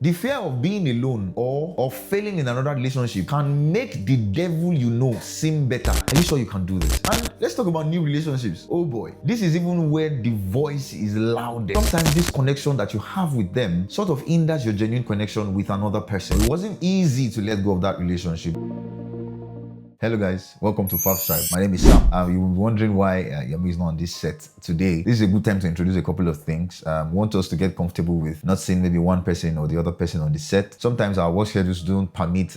The fear of being alone or of failing in another relationship can make the devil you know seem better. Are you sure you can do this? And let's talk about new relationships. Oh boy, this is even where the voice is loudest. Sometimes this connection that you have with them sort of hinders your genuine connection with another person. It wasn't easy to let go of that relationship. Hello guys, welcome to Fast Tribe. My name is Sam. You will be wondering why Yami is not on this set today. This is a good time to introduce a couple of things. Want us to get comfortable with not seeing maybe one person or the other person on the set. Sometimes our work schedules don't permit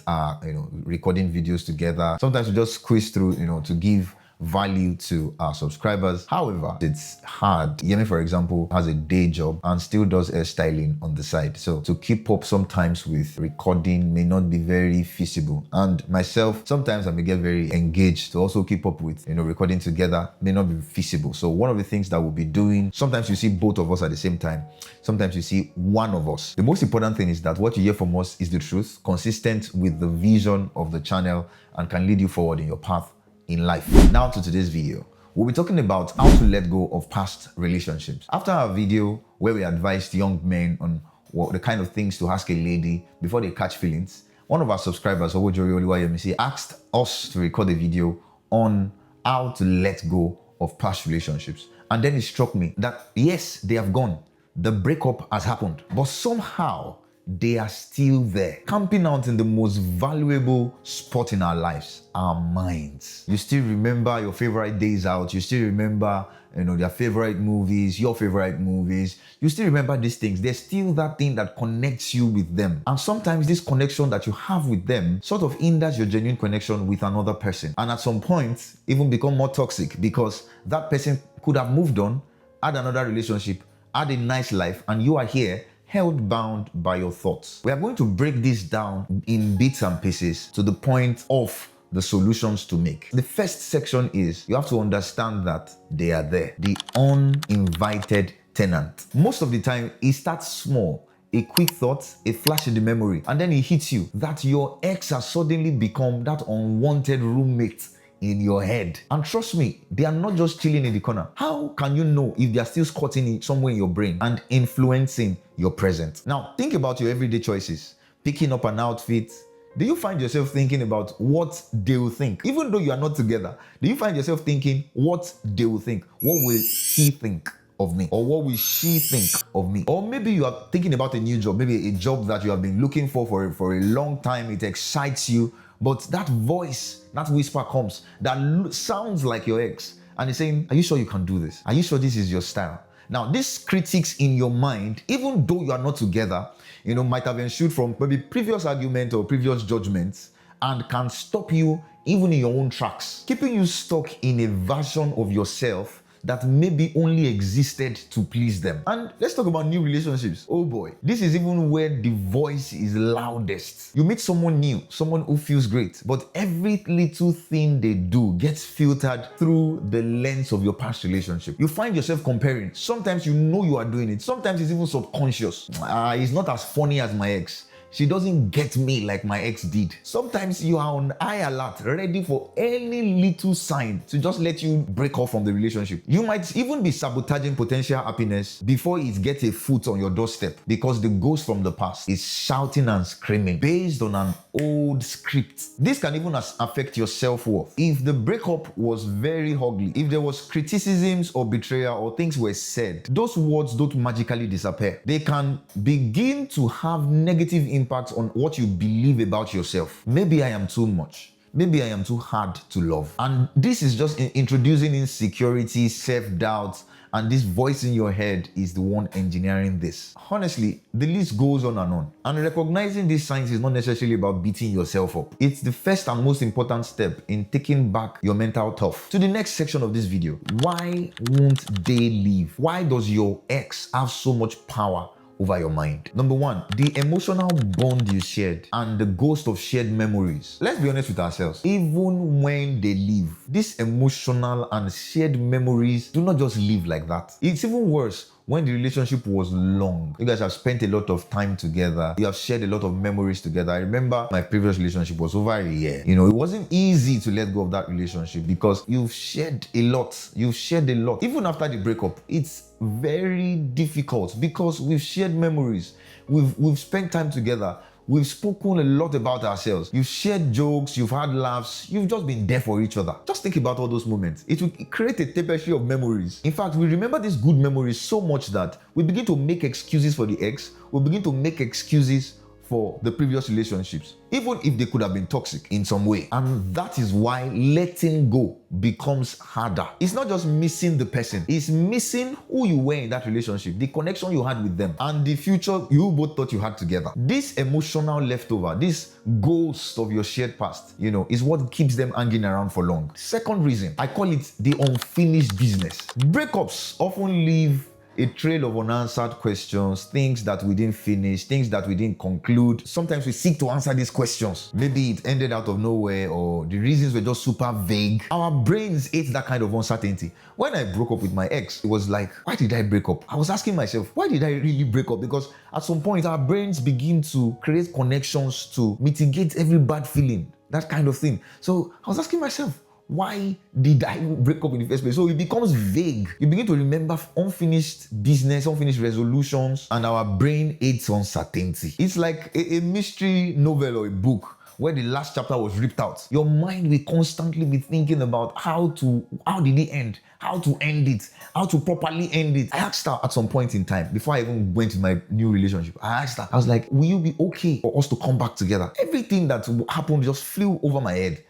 recording videos together. Sometimes we just squeeze through, to give value to our subscribers. However, it's hard. Yemi, for example, has a day job and still does hairstyling on the side. So to keep up sometimes with recording may not be very feasible. And myself, sometimes I may get very engaged to also keep up with, recording together may not be feasible. So one of the things that we'll be doing, sometimes you see both of us at the same time. Sometimes you see one of us. The most important thing is that what you hear from us is the truth, consistent with the vision of the channel, and can lead you forward in your path in life. Now to today's video. We'll be talking about how to let go of past relationships. After our video where we advised young men on the kind of things to ask a lady before they catch feelings, one of our subscribers, Owojori Oluwayemisi, asked us to record a video on how to let go of past relationships. And then it struck me that yes, they have gone. The breakup has happened, but somehow they are still there, camping out in the most valuable spot in our lives, our minds. You still remember your favorite days out. You still remember, their favorite movies, your favorite movies. You still remember these things. There's still that thing that connects you with them. And sometimes this connection that you have with them sort of hinders your genuine connection with another person. And at some point, even become more toxic because that person could have moved on, had another relationship, had a nice life, and you are here held bound by your thoughts. We are going to break this down in bits and pieces to the point of the solutions to make. The first section is you have to understand that they are there. The uninvited tenant. Most of the time, it starts small. A quick thought, a flash in the memory, and then it hits you that your ex has suddenly become that unwanted roommate in your head. And trust me, they are not just chilling in the corner. How can you know if they are still squatting somewhere in your brain and influencing your present? Now, think about your everyday choices. Picking up an outfit. Do you find yourself thinking about what they will think? Even though you are not together, do you find yourself thinking what they will think? What will he think of me? Or what will she think of me? Or maybe you are thinking about a new job, maybe a job that you have been looking for a long time. It excites you. But that voice, that whisper comes that sounds like your ex and it's saying, are you sure you can do this? Are you sure this is your style? Now, these critics in your mind, even though you are not together, might have ensued from maybe previous argument or previous judgments and can stop you even in your own tracks, keeping you stuck in a version of yourself that maybe only existed to please them. And let's talk about new relationships. Oh boy, this is even where the voice is loudest. You meet someone new, someone who feels great, but every little thing they do gets filtered through the lens of your past relationship. You find yourself comparing. Sometimes you know you are doing it. Sometimes it's even subconscious. It's not as funny as my ex. She doesn't get me like my ex did. Sometimes you are on high alert, ready for any little sign to just let you break off from the relationship. You might even be sabotaging potential happiness before it gets a foot on your doorstep because the ghost from the past is shouting and screaming based on an old script. This can even affect your self-worth. If the breakup was very ugly, if there was criticisms or betrayal or things were said, those words don't magically disappear. They can begin to have negative impact on what you believe about yourself. Maybe I am too much. Maybe I am too hard to love. And this is just introducing insecurity, self-doubt, and this voice in your head is the one engineering this. Honestly, the list goes on and on. And recognizing these signs is not necessarily about beating yourself up. It's the first and most important step in taking back your mental tough. To the next section of this video, why won't they leave? Why does your ex have so much power over your mind? Number one, the emotional bond you shared and the ghost of shared memories. Let's be honest with ourselves. Even when they leave, these emotional and shared memories do not just leave like that. It's even worse. when the relationship was long. You guys have spent a lot of time together. You have shared a lot of memories together. I remember my previous relationship was over a year. It wasn't easy to let go of that relationship because you've shared a lot. You've shared a lot. Even after the breakup, it's very difficult because we've shared memories. We've spent time together. We've spoken a lot about ourselves. You've shared jokes, you've had laughs, you've just been there for each other. Just think about all those moments. It will create a tapestry of memories. In fact, we remember these good memories so much that we begin to make excuses for the ex. We begin to make excuses for the previous relationships, even if they could have been toxic in some way. And that is why letting go becomes harder. It's not just missing the person, it's missing who you were in that relationship, the connection you had with them, and the future you both thought you had together. This emotional leftover, this ghost of your shared past, is what keeps them hanging around for long. Second reason, I call it the unfinished business. Breakups often leave a trail of unanswered questions, things that we didn't finish, things that we didn't conclude. Sometimes we seek to answer these questions. Maybe it ended out of nowhere or the reasons were just super vague. Our brains hate that kind of uncertainty. When I broke up with my ex, it was like, why did I break up? I was asking myself, why did I really break up? Because at some point, our brains begin to create connections to mitigate every bad feeling, that kind of thing. So I was asking myself, why did I break up in the first place? So it becomes vague. You begin to remember unfinished business, unfinished resolutions, and our brain hates uncertainty. It's like a mystery novel or a book where the last chapter was ripped out. Your mind will constantly be thinking about how did it end? How to end it? How to properly end it? I asked her at some point in time, before I even went to my new relationship, I asked her, I was like, will you be okay for us to come back together? Everything that happened just flew over my head,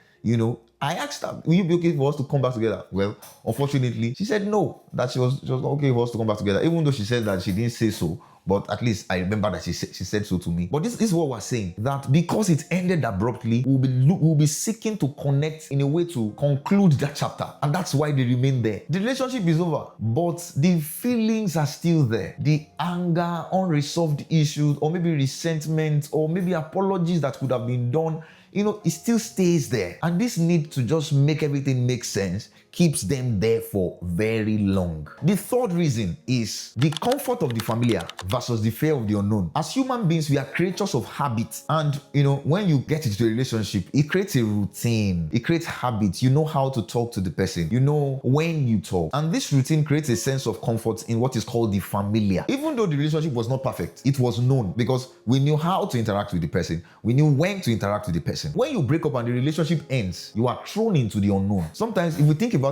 I asked her, will you be okay for us to come back together? Well, unfortunately, she said no, that she was not okay for us to come back together, even though she said that she didn't say so. But at least I remember that she said so to me. But this is what we're saying, that because it ended abruptly, we'll be seeking to connect in a way to conclude that chapter. And that's why they remain there. The relationship is over, but the feelings are still there. The anger, unresolved issues, or maybe resentment, or maybe apologies that could have been done, it still stays there. And this need to just make everything make sense keeps them there for very long. The third reason is the comfort of the familiar versus the fear of the unknown. As human beings, we are creatures of habit. And, when you get into a relationship, it creates a routine. It creates habits. You know how to talk to the person. You know when you talk. And this routine creates a sense of comfort in what is called the familiar. Even though the relationship was not perfect, it was known because we knew how to interact with the person. We knew when to interact with the person. When you break up and the relationship ends, you are thrown into the unknown. Sometimes, if we think about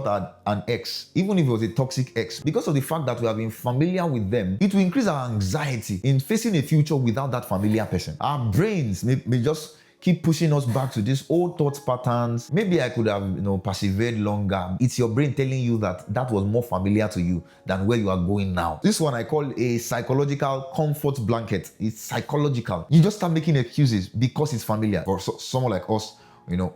an ex, even if it was a toxic ex, because of the fact that we have been familiar with them, it will increase our anxiety in facing a future without that familiar person. Our brains may just keep pushing us back to these old thought patterns. Maybe I could have, persevered longer. It's your brain telling you that was more familiar to you than where you are going now. This one I call a psychological comfort blanket. It's psychological. You just start making excuses because it's familiar. For someone like us,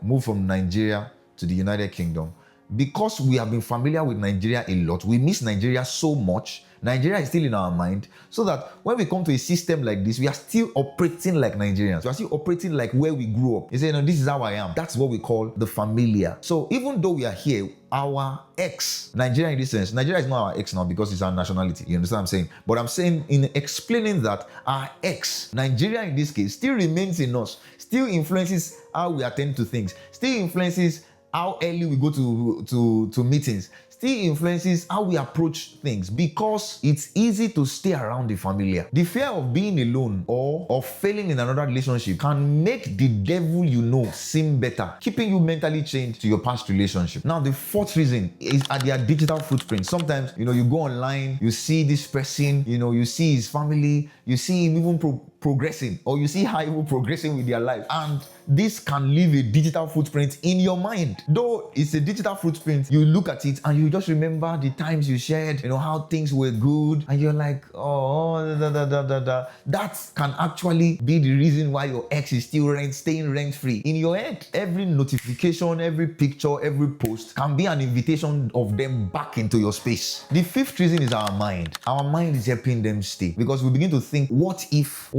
move from Nigeria to the United Kingdom. Because we have been familiar with Nigeria a lot, we miss Nigeria so much. Nigeria is still in our mind, so that when we come to a system like this, we are still operating like Nigerians. We are still operating like where we grew up. You say, this is how I am. That's what we call the familiar. So even though we are here, our ex, Nigeria in this sense, Nigeria is not our ex now because it's our nationality. You understand what I'm saying? But I'm saying in explaining that our ex, Nigeria in this case, still remains in us, still influences how we attend to things, still influences how early we go to meetings, still influences how we approach things because it's easy to stay around the familiar. The fear of being alone or of failing in another relationship can make the devil seem better, keeping you mentally chained to your past relationship. Now, the fourth reason is their digital footprint. Sometimes, you go online, you see this person, you see his family, you see him even progressing, or you see how even progressing with their life. And this can leave a digital footprint in your mind. Though it's a digital footprint, you look at it and you just remember the times you shared, how things were good, and you're like, That can actually be the reason why your ex is still staying rent-free in your head. Every notification, every picture, every post can be an invitation of them back into your space. The fifth reason is our mind. Our mind is helping them stay because we begin to think, what if,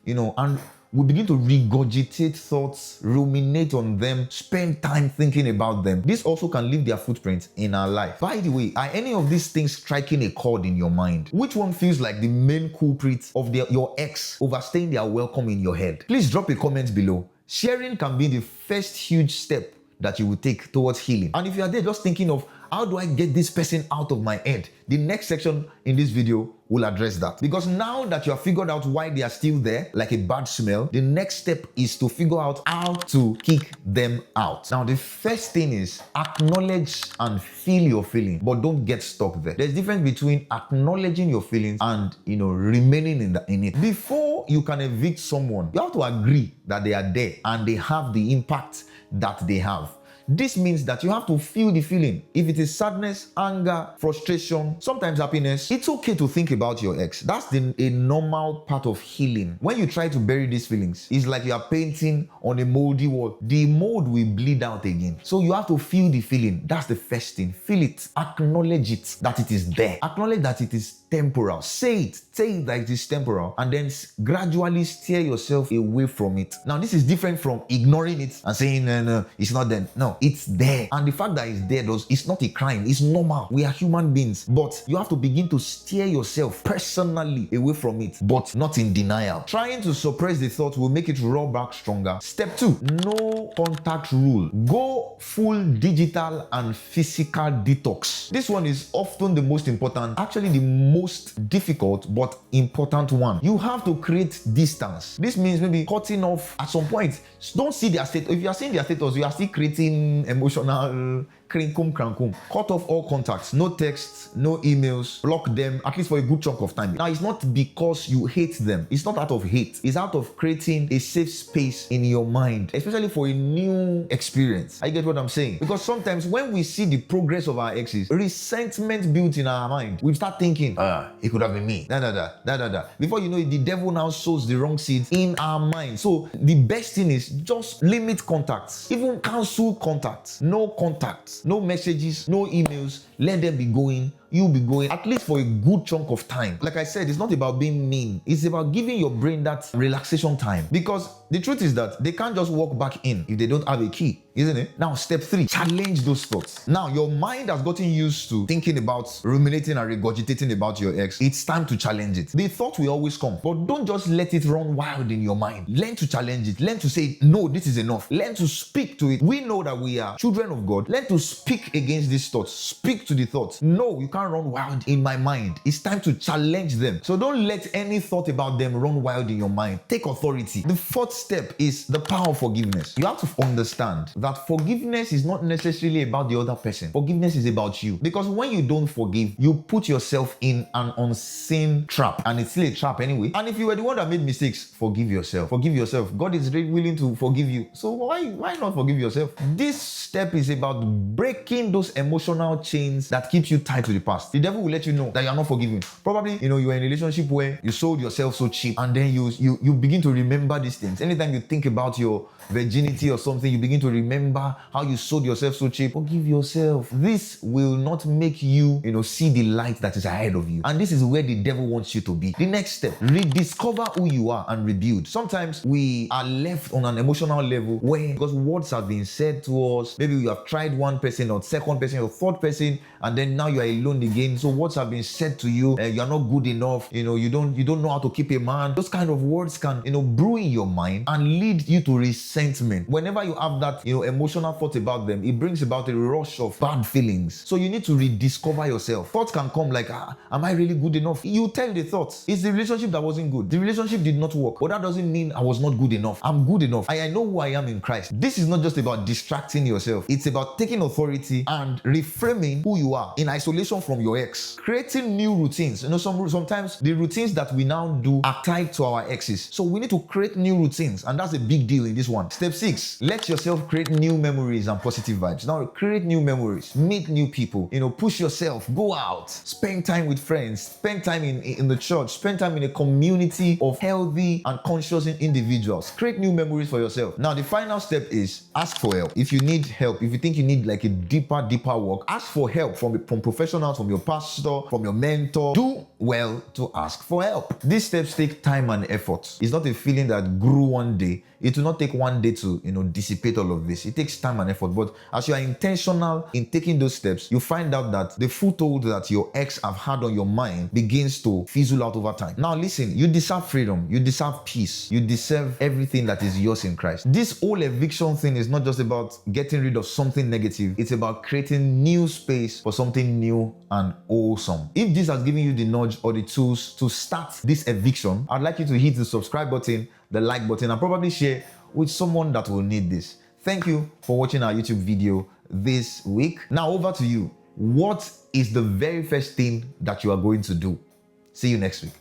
and we begin to regurgitate thoughts, ruminate on them, spend time thinking about them. This also can leave their footprint in our life. By the way, are any of these things striking a chord in your mind? Which one feels like the main culprit of your ex overstaying their welcome in your head? Please drop a comment below. Sharing can be the first huge step that you will take towards healing. And if you are there just thinking of, how do I get this person out of my head? The next section in this video will address that. Because now that you have figured out why they are still there, like a bad smell, the next step is to figure out how to kick them out. Now, the first thing is acknowledge and feel your feeling, but don't get stuck there. There's a difference between acknowledging your feelings and, remaining in it. Before you can evict someone, you have to agree that they are there and they have the impact that they have. This means that you have to feel the feeling. If it is sadness, anger, frustration, sometimes happiness, it's okay to think about your ex. That's a normal part of healing. When you try to bury these feelings, it's like you are painting on a moldy wall. The mold will bleed out again. So you have to feel the feeling. That's the first thing. Feel it. Acknowledge it, that it is there. Acknowledge that it is temporal. Say it that it is temporal, and then gradually steer yourself away from it. Now, this is different from ignoring it and saying, no, it's not there. No, it's there. And the fact that it's there, it's not a crime. It's normal. We are human beings. But you have to begin to steer yourself personally away from it, but not in denial. Trying to suppress the thought will make it roll back stronger. Step 2, no contact rule. Go full digital and physical detox. This one is often the most important, actually the most difficult but important one. You have to create distance. This means maybe cutting off at some point. Don't see their status. If you are seeing their status, you are still creating emotional crankum. Cut off all contacts. No texts, no emails. Block them, at least for a good chunk of time. Now, it's not because you hate them. It's not out of hate. It's out of creating a safe space in your mind, especially for a new experience. I get what I'm saying? Because sometimes when we see the progress of our exes, resentment built in our mind, we start thinking, it could have been me. Before you know it, the devil now sows the wrong seeds in our mind. So the best thing is just limit contacts. Even cancel contacts. No contacts. No messages, no emails. Let them be going. You'll be going, at least for a good chunk of time. Like I said, it's not about being mean. It's about giving your brain that relaxation time. Because the truth is that they can't just walk back in if they don't have a key, isn't it? Now, step 3, challenge those thoughts. Now, your mind has gotten used to thinking about, ruminating and regurgitating about your ex. It's time to challenge it. The thought will always come, but don't just let it run wild in your mind. Learn to challenge it. Learn to say, no, this is enough. Learn to speak to it. We know that we are children of God. Learn to speak against these thoughts. Speak to the thoughts. No, you can't run wild in my mind. It's time to challenge them. So don't let any thought about them run wild in your mind. Take authority. The 4th step is the power of forgiveness. You have to understand that forgiveness is not necessarily about the other person. Forgiveness is about you. Because when you don't forgive, you put yourself in an unseen trap. And it's still a trap anyway. And if you were the one that made mistakes, forgive yourself. Forgive yourself. God is really willing to forgive you. So why not forgive yourself? This step is about breaking those emotional chains that keep you tied to the past. The devil will let you know that you are not forgiven. Probably, you are in a relationship where you sold yourself so cheap, and then you begin to remember these things. Anytime you think about your virginity or something, you begin to remember how you sold yourself so cheap. Forgive yourself. This will not make you, see the light that is ahead of you. And this is where the devil wants you to be. The next step, rediscover who you are and rebuild. Sometimes we are left on an emotional level where, because words have been said to us, maybe you have tried one person or second person or third person, and then now you are alone again. So words have been said to you, you are not good enough, you don't know how to keep a man. Those kind of words can, brew in your mind and lead you to resentment. Whenever you have that, emotional thought about them, it brings about a rush of bad feelings. So you need to rediscover yourself. Thoughts can come like, am I really good enough? You tell the thoughts, it's the relationship that wasn't good. The relationship did not work. But that doesn't mean I was not good enough. I'm good enough. I know who I am in Christ. This is not just about distracting yourself. It's about taking authority and reframing who you are in isolation from your ex. Creating new routines. Sometimes the routines that we now do are tied to our exes. So we need to create new routines, and that's a big deal in this one. Step 6, let yourself create new memories and positive vibes. Now, create new memories, meet new people, push yourself, go out, spend time with friends, spend time in the church, spend time in a community of healthy and conscious individuals. Create new memories for yourself. Now, the final step is ask for help. If you need help, if you think you need like a deeper work, ask for help from professionals counselors, from your pastor, from your mentor, do well to ask for help. These steps take time and effort. It's not a feeling that grew one day. It will not take one day to, dissipate all of this. It takes time and effort. But as you are intentional in taking those steps, you find out that the foothold that your ex have had on your mind begins to fizzle out over time. Now listen, you deserve freedom. You deserve peace. You deserve everything that is yours in Christ. This whole eviction thing is not just about getting rid of something negative. It's about creating new space for something new and wholesome. If this has given you the nudge or the tools to start this eviction, I'd like you to hit the subscribe button, the like button, and probably share with someone that will need this. Thank you for watching our YouTube video this week. Now over to you. What is the very first thing that you are going to do? See you next week.